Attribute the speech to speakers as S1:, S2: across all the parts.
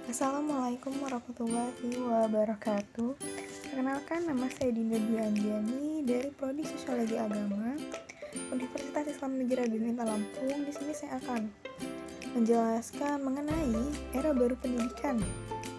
S1: Assalamualaikum warahmatullahi wabarakatuh. Perkenalkan, nama saya Dinda Dwi Andiani dari Prodi Sosiologi Agama, Universitas Islam Negeri Radinata Lampung. Di sini saya akan menjelaskan mengenai era baru pendidikan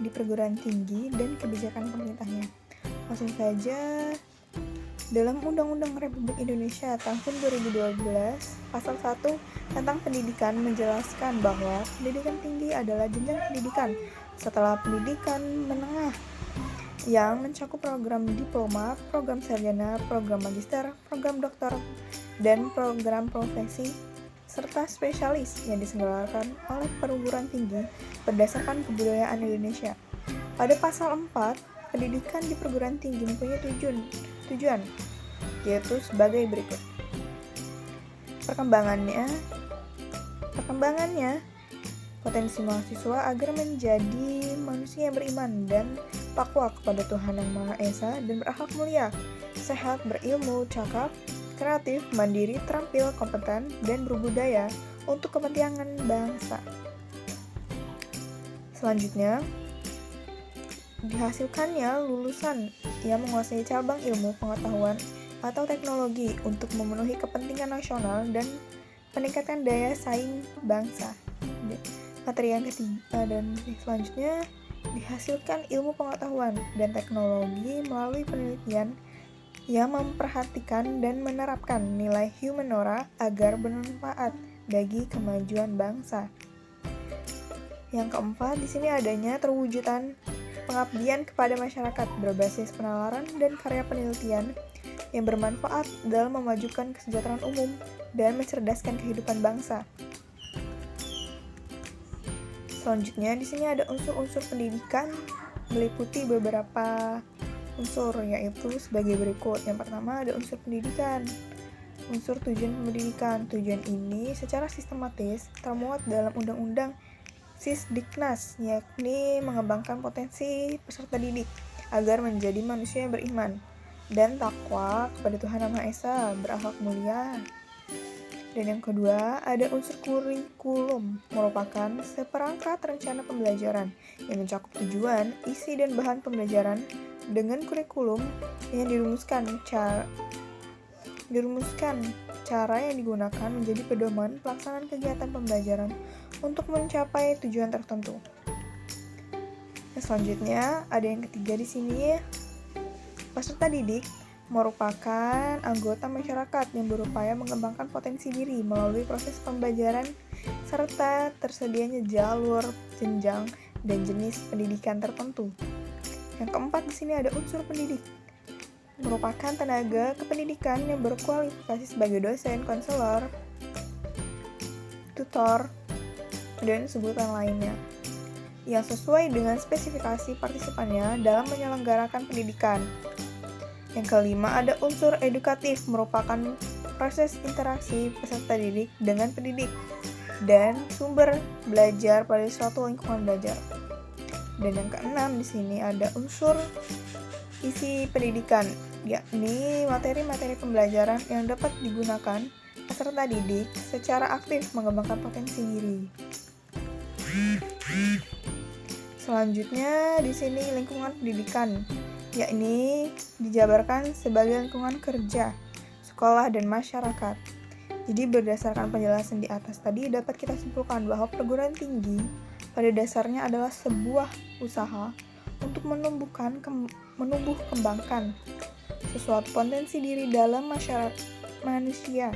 S1: di perguruan tinggi dan kebijakan pemerintahnya. Langsung saja, dalam Undang-Undang Republik Indonesia tahun 2012, Pasal 1 tentang pendidikan menjelaskan bahwa pendidikan tinggi adalah jenjang pendidikan setelah pendidikan menengah yang mencakup program diploma, program sarjana, program magister, program doktor, dan program profesi serta spesialis yang diselenggarakan oleh perguruan tinggi berdasarkan kebudayaan Indonesia. Pada pasal 4, pendidikan di perguruan tinggi mempunyai tujuan yaitu sebagai berikut. Perkembangannya potensi mahasiswa agar menjadi manusia yang beriman dan takwa kepada Tuhan Yang Maha Esa dan berakhlak mulia, sehat, berilmu, cakap, kreatif, mandiri, terampil, kompeten, dan berbudaya untuk kepentingan bangsa. Selanjutnya, dihasilkannya lulusan yang menguasai cabang ilmu, pengetahuan, atau teknologi untuk memenuhi kepentingan nasional dan meningkatkan daya saing bangsa. Materi yang ketiga dan selanjutnya, dihasilkan ilmu pengetahuan dan teknologi melalui penelitian yang memperhatikan dan menerapkan nilai humaniora agar bermanfaat bagi kemajuan bangsa. Yang keempat, di sini adanya terwujudan pengabdian kepada masyarakat berbasis penalaran dan karya penelitian yang bermanfaat dalam memajukan kesejahteraan umum dan mencerdaskan kehidupan bangsa. Selanjutnya, di sini ada unsur-unsur pendidikan meliputi beberapa unsur, yaitu sebagai berikut. Yang pertama ada unsur pendidikan. Unsur tujuan pendidikan. Tujuan ini secara sistematis termuat dalam Undang-Undang Sisdiknas, yakni mengembangkan potensi peserta didik agar menjadi manusia yang beriman dan takwa kepada Tuhan Yang Maha Esa, berakhlak mulia. Dan yang kedua, ada unsur kurikulum, merupakan seperangkat rencana pembelajaran yang mencakup tujuan, isi, dan bahan pembelajaran dengan kurikulum yang dirumuskan cara yang digunakan menjadi pedoman pelaksanaan kegiatan pembelajaran untuk mencapai tujuan tertentu. Selanjutnya, ada yang ketiga di sini, peserta didik merupakan anggota masyarakat yang berupaya mengembangkan potensi diri melalui proses pembelajaran serta tersedianya jalur, jenjang, dan jenis pendidikan tertentu. Yang keempat di sini ada unsur pendidik, merupakan tenaga kependidikan yang berkualifikasi sebagai dosen, konselor, tutor, dan sebutan lainnya yang sesuai dengan spesifikasi partisipannya dalam menyelenggarakan pendidikan. Yang kelima, ada unsur edukatif, merupakan proses interaksi peserta didik dengan pendidik dan sumber belajar pada suatu lingkungan belajar. Dan yang keenam di sini ada unsur isi pendidikan, yakni materi-materi pembelajaran yang dapat digunakan peserta didik secara aktif mengembangkan potensi diri. Selanjutnya di sini lingkungan pendidikan, yakni dijabarkan sebagai lingkungan kerja, sekolah, dan masyarakat. Jadi berdasarkan penjelasan di atas tadi dapat kita simpulkan bahwa perguruan tinggi pada dasarnya adalah sebuah usaha untuk menumbuh kembangkan sesuatu potensi diri dalam masyarakat manusia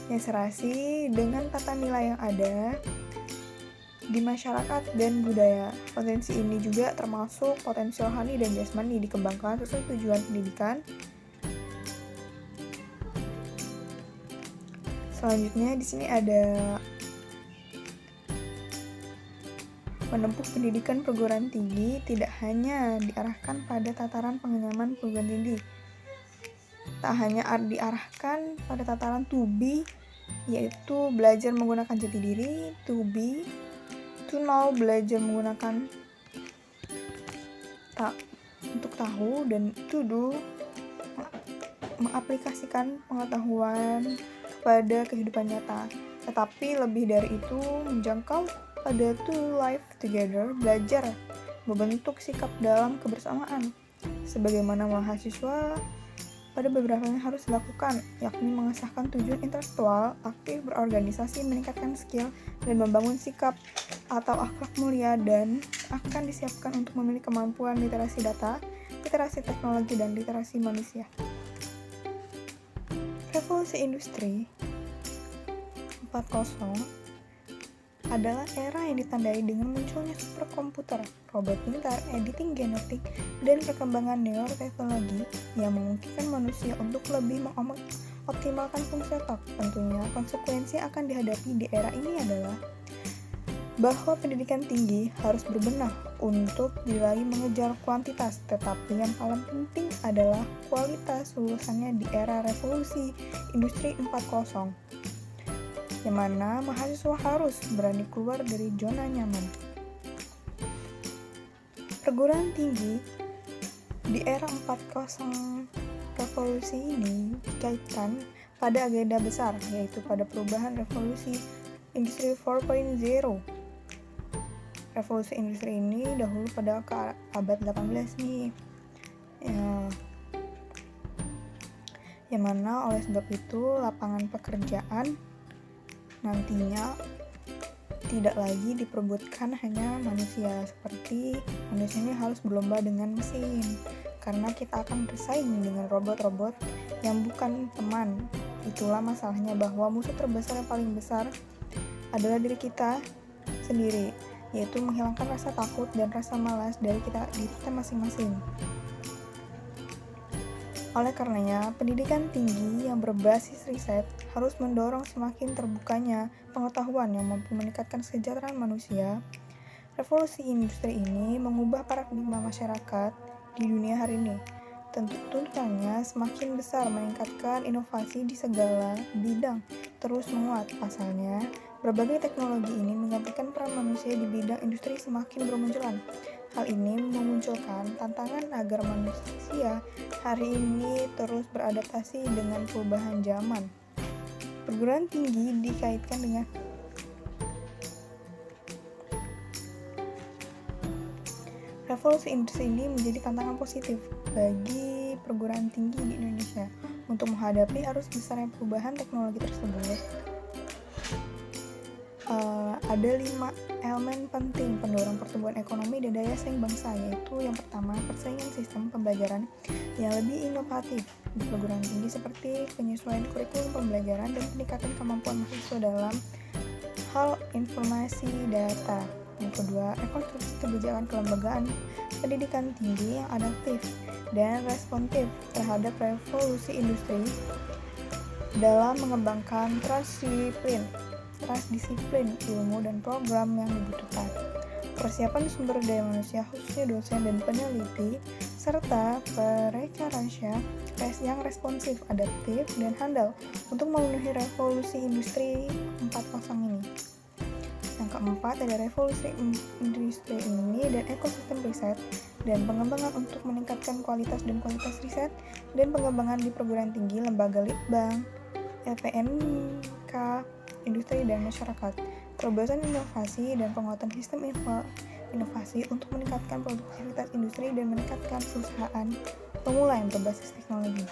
S1: yang serasi dengan tata nilai yang ada di masyarakat dan budaya. Potensi ini juga termasuk potensi rohani dan jasmani dikembangkan sesuai tujuan pendidikan. Selanjutnya di sini ada menempuh pendidikan perguruan tinggi tidak hanya diarahkan pada tataran pengenalan perguruan tinggi. Tak hanya diarahkan pada tataran to be, yaitu belajar menggunakan jati diri, to be, to know, belajar menggunakan untuk tahu, dan to do, mengaplikasikan pengetahuan pada kehidupan nyata. Tetapi lebih dari itu, menjangkau pada to live together, belajar membentuk sikap dalam kebersamaan. Sebagaimana mahasiswa pada beberapa yang harus dilakukan, yakni mengasahkan tujuan intelektual, aktif berorganisasi, meningkatkan skill, dan membangun sikap atau akhlak mulia, dan akan disiapkan untuk memiliki kemampuan literasi data, literasi teknologi, dan literasi manusia. Revolusi Industri 4.0 adalah era yang ditandai dengan munculnya superkomputer, robot pintar, editing genetik, dan perkembangan neuroteknologi yang memungkinkan manusia untuk lebih mengoptimalkan fungsi otak. Tentunya, konsekuensi yang akan dihadapi di era ini adalah bahwa pendidikan tinggi harus berbenah untuk diraih mengejar kuantitas, tetapi yang paling penting adalah kualitas lulusannya di era revolusi industri 4.0, yang mana mahasiswa harus berani keluar dari zona nyaman. Perguruan tinggi di era 4.0 revolusi ini dikaitkan pada agenda besar, yaitu pada perubahan revolusi industri 4.0. Revolusi industri ini dahulu pada abad 18 nih, yang mana oleh sebab itu lapangan pekerjaan nantinya tidak lagi diperebutkan hanya manusia, seperti manusia ini harus berlomba dengan mesin, karena kita akan bersaing dengan robot-robot yang bukan teman. Itulah masalahnya, bahwa musuh terbesar yang paling besar adalah diri kita sendiri, yaitu menghilangkan rasa takut dan rasa malas dari diri kita masing-masing. Oleh karenanya, pendidikan tinggi yang berbasis riset harus mendorong semakin terbukanya pengetahuan yang mampu meningkatkan kesejahteraan manusia. Revolusi industri ini mengubah paradigma masyarakat di dunia hari ini. Tuntutannya semakin besar, meningkatkan inovasi di segala bidang terus menguat. Pasalnya, berbagai teknologi ini menggantikan peran manusia di bidang industri semakin bermunculan. Hal ini memunculkan tantangan agar manusia hari ini terus beradaptasi dengan perubahan zaman. Perguruan tinggi dikaitkan dengan revolusi industri ini menjadi tantangan positif bagi perguruan tinggi di Indonesia untuk menghadapi arus besarnya perubahan teknologi tersebut. Ada 5 elemen penting pendorong pertumbuhan ekonomi dan daya saing bangsa, yaitu yang pertama, persaingan sistem pembelajaran yang lebih inovatif di perguruan tinggi, seperti penyesuaian kurikulum pembelajaran dan peningkatan kemampuan mahasiswa dalam hal informasi data. Yang kedua, rekonstruksi kebijakan kelembagaan pendidikan tinggi yang adaptif dan responsif terhadap revolusi industri dalam mengembangkan transdisiplin ilmu dan program yang dibutuhkan. Persiapan sumber daya manusia, khususnya dosen dan peneliti, serta perekarasya yang responsif, adaptif, dan handal untuk memenuhi revolusi industri 4.0 ini. Yang keempat, ada revolusi industri ini dan ekosistem riset dan pengembangan untuk meningkatkan kualitas riset dan pengembangan di perguruan tinggi, lembaga litbang, LPNK, industri dan masyarakat, terobosan inovasi dan penguatan sistem inovasi untuk meningkatkan produktivitas industri dan meningkatkan perusahaan pemula yang berbasis teknologi.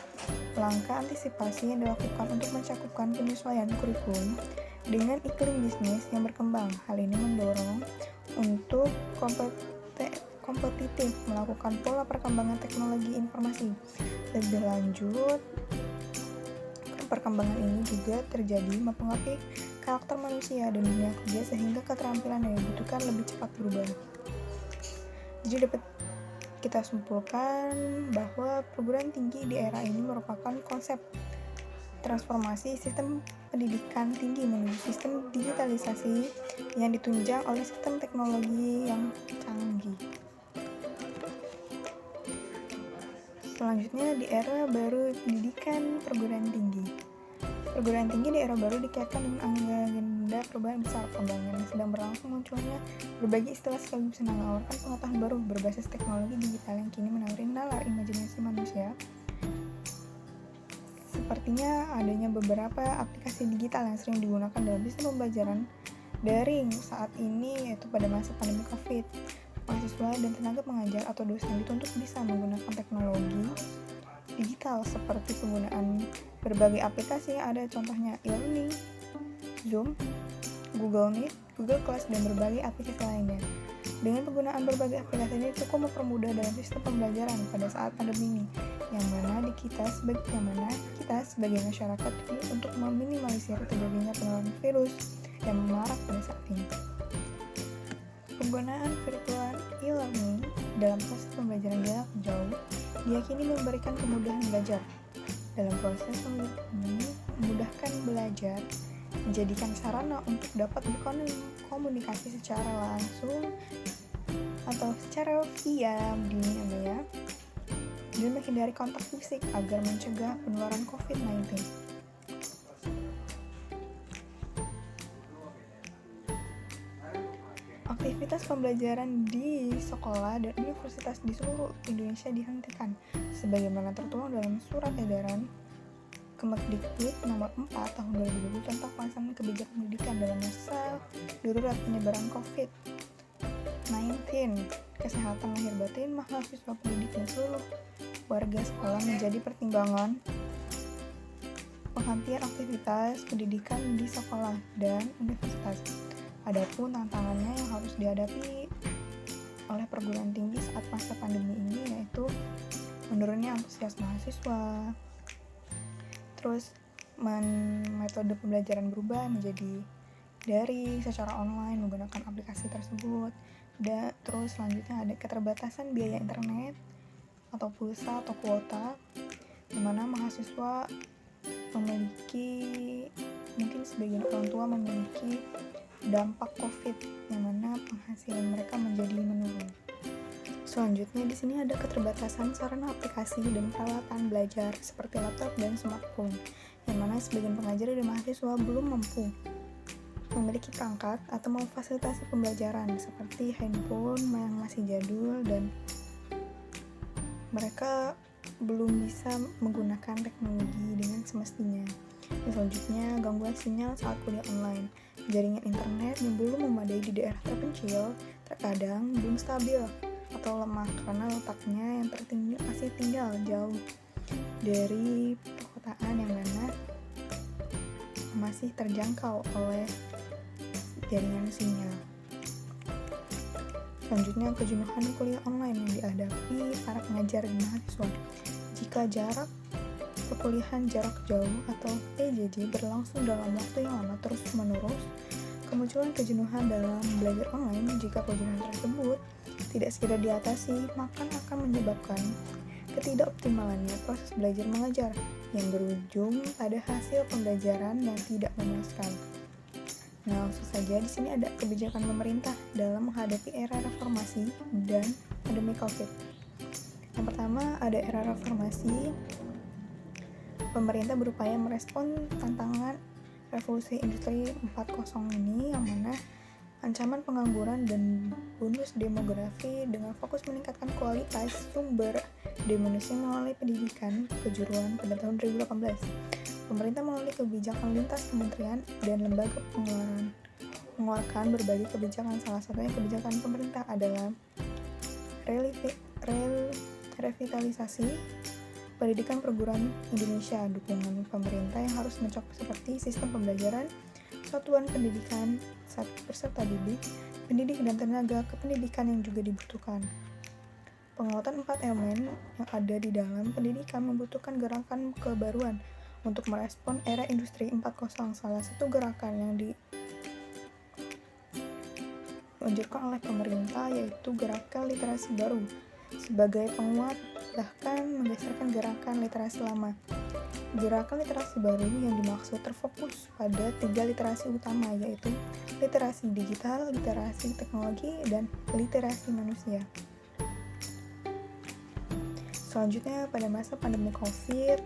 S1: Langkah antisipasi yang dilakukan untuk mencakupkan penyesuaian kurikulum dengan iklim bisnis yang berkembang. Hal ini mendorong untuk kompetitif melakukan pola perkembangan teknologi informasi. Lebih lanjut, perkembangan ini juga terjadi mempengaruhi karakter manusia dan dunia kerja, sehingga keterampilan yang dibutuhkan lebih cepat berubah. Jadi dapat kita simpulkan bahwa perguruan tinggi di era ini merupakan konsep transformasi sistem pendidikan tinggi menuju sistem digitalisasi yang ditunjang oleh sistem teknologi yang canggih. Selanjutnya, di era baru pendidikan perguruan tinggi. Perguruan tinggi di era baru dikaitkan dengan agenda perubahan besar, pembangunan sedang berlangsung, munculnya berbagai istilah sekaligus menawarkan pengetahuan baru berbasis teknologi digital yang kini menawari nalar imajinasi manusia. Sepertinya adanya beberapa aplikasi digital yang sering digunakan dalam sistem pembelajaran daring saat ini, yaitu pada masa pandemi COVID. Mahasiswa dan tenaga pengajar atau dosen dituntut bisa menggunakan teknologi digital seperti penggunaan berbagai aplikasi yang ada, contohnya e-learning, Zoom, Google Meet, Google Class, dan berbagai aplikasi lainnya. Dengan penggunaan berbagai aplikasi ini cukup mempermudah dalam sistem pembelajaran pada saat pandemi ini, yang mana kita sebagai masyarakat untuk meminimalisir terjadinya penularan virus yang marak pada saat ini. Penggunaan virtual e-learning dalam proses pembelajaran jarak jauh diyakini memberikan kemudahan belajar. Dalam proses ini, memudahkan belajar, menjadikan sarana untuk dapat berkomunikasi secara langsung atau secara via dunia maya dan menghindari kontak fisik agar mencegah penularan COVID-19. Aktivitas pembelajaran di sekolah dan universitas di seluruh Indonesia dihentikan sebagaimana tertuang dalam Surat Edaran Kemendikbud Nomor 4 Tahun 2020 tentang pelaksanaan kebijakan pendidikan dalam masa darurat penyebaran COVID-19. Kesehatan lahir batin mahasiswa pendidik dan seluruh warga sekolah menjadi pertimbangan penghentian aktivitas pendidikan di sekolah dan universitas. Adapun tantangannya yang harus dihadapi oleh perguruan tinggi saat masa pandemi ini yaitu menurunnya antusias mahasiswa, terus metode pembelajaran berubah menjadi daring secara online menggunakan aplikasi tersebut, dan terus selanjutnya ada keterbatasan biaya internet atau pulsa atau kuota, di mana mahasiswa mungkin sebagian orang tua memiliki dampak COVID yang mana penghasilan mereka menjadi menurun. Selanjutnya di sini ada keterbatasan sarana aplikasi dan peralatan belajar seperti laptop dan smartphone, yang mana sebagian pengajar dan mahasiswa belum mampu memiliki perangkat atau memfasilitasi pembelajaran seperti handphone yang masih jadul dan mereka belum bisa menggunakan teknologi dengan semestinya. Dan selanjutnya, gangguan sinyal saat kuliah online. Jaringan internet yang belum memadai di daerah terpencil terkadang belum stabil atau lemah karena letaknya yang masih tinggal jauh dari perkotaan yang mana masih terjangkau oleh jaringan sinyal. Selanjutnya, kejenuhan kuliah online yang dihadapi para pengajar dan mahasiswa. Jika jarak perkuliahan jarak jauh atau PJJ berlangsung dalam waktu yang lama terus-menerus, kemunculan kejenuhan dalam belajar online. Jika kejenuhan tersebut tidak segera diatasi, maka akan menyebabkan ketidakoptimalannya proses belajar mengajar yang berujung pada hasil pembelajaran yang tidak memuaskan. Nah, langsung saja di sini ada kebijakan pemerintah dalam menghadapi era reformasi dan pandemi COVID. Yang pertama, ada era reformasi. Pemerintah berupaya merespon tantangan revolusi industri 4.0 ini yang mana ancaman pengangguran dan bonus demografi dengan fokus meningkatkan kualitas sumber daya manusia melalui pendidikan kejuruan pada tahun 2018. Pemerintah melalui kebijakan lintas kementerian dan lembaga mengeluarkan berbagai kebijakan. Salah satunya kebijakan pemerintah adalah revitalisasi pendidikan perguruan Indonesia. Dukungan pemerintah yang harus mencakup seperti sistem pembelajaran, satuan pendidikan, peserta didik, pendidik dan tenaga kependidikan yang juga dibutuhkan. Penguatan 4 elemen yang ada di dalam pendidikan membutuhkan gerakan kebaruan untuk merespon era industri 4.0. Salah satu gerakan yang diluncurkan oleh pemerintah yaitu gerakan literasi baru sebagai penguat, bahkan menggeserkan gerakan literasi lama. Gerakan literasi baru yang dimaksud terfokus pada 3 literasi utama, yaitu literasi digital, literasi teknologi, dan literasi manusia. Selanjutnya, pada masa pandemi COVID,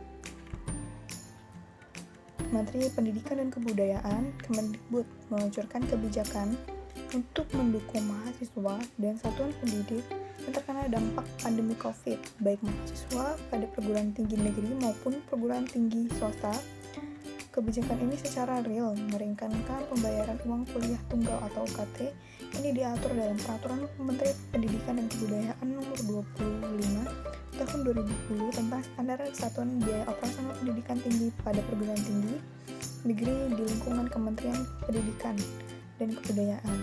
S1: Menteri Pendidikan dan Kebudayaan Kemendikbud meluncurkan kebijakan untuk mendukung mahasiswa dan satuan pendidik yang terkena dampak pandemi COVID, baik mahasiswa pada perguruan tinggi negeri maupun perguruan tinggi swasta Kebijakan ini secara real meringankan pembayaran uang kuliah tunggal atau UKT. Ini diatur dalam Peraturan Menteri Pendidikan dan Kebudayaan Nomor 25 Tahun 2010 tentang standar kesatuan biaya operasional pendidikan tinggi pada perguruan tinggi negeri di lingkungan Kementerian Pendidikan dan Kebudayaan.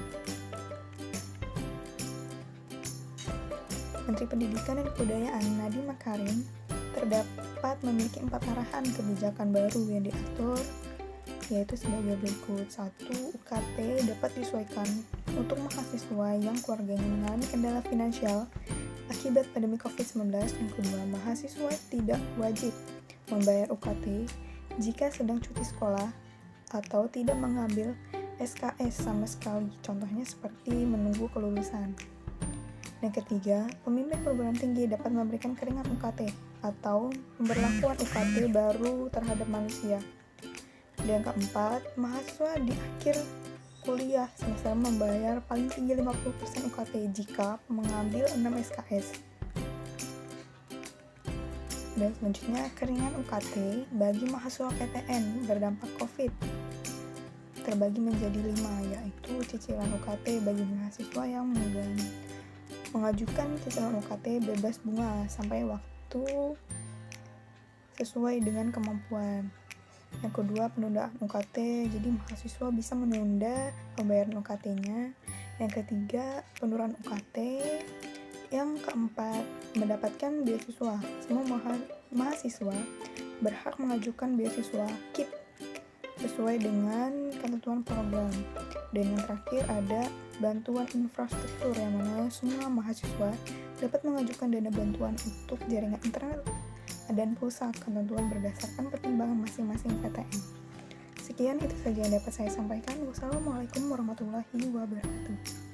S1: Menteri Pendidikan dan Kebudayaan Nadiem Makarim terdapat memiliki 4 arahan kebijakan baru yang diatur, yaitu sebagai berikut. 1. UKT dapat disesuaikan untuk mahasiswa yang keluarganya mengalami kendala finansial akibat pandemi COVID-19. Yang kedua, mahasiswa tidak wajib membayar UKT jika sedang cuti sekolah atau tidak mengambil SKS sama sekali, contohnya seperti menunggu kelulusan. Yang ketiga, pemimpin perguruan tinggi dapat memberikan keringanan UKT atau pemberlakuan UKT baru terhadap manusia. Dan yang keempat, mahasiswa di akhir kuliah semester membayar paling tinggi 50% UKT jika mengambil 6 SKS. Dan selanjutnya, keringanan UKT bagi mahasiswa PTN berdampak COVID terbagi menjadi 5, yaitu cicilan UKT bagi mahasiswa yang mengajukan cicilan UKT bebas bunga sampai waktu sesuai dengan kemampuan. Yang kedua, penundaan UKT, jadi mahasiswa bisa menunda pembayaran UKT-nya. Yang ketiga, penurunan UKT. Yang keempat, mendapatkan beasiswa. Semua mahasiswa berhak mengajukan beasiswa KIP sesuai dengan ketentuan program. Dan yang terakhir ada bantuan infrastruktur, yang mana semua mahasiswa dapat mengajukan dana bantuan untuk jaringan internet dan pulsa, ketentuan berdasarkan pertimbangan masing-masing PTN. Sekian itu saja yang dapat saya sampaikan. Wassalamualaikum warahmatullahi wabarakatuh.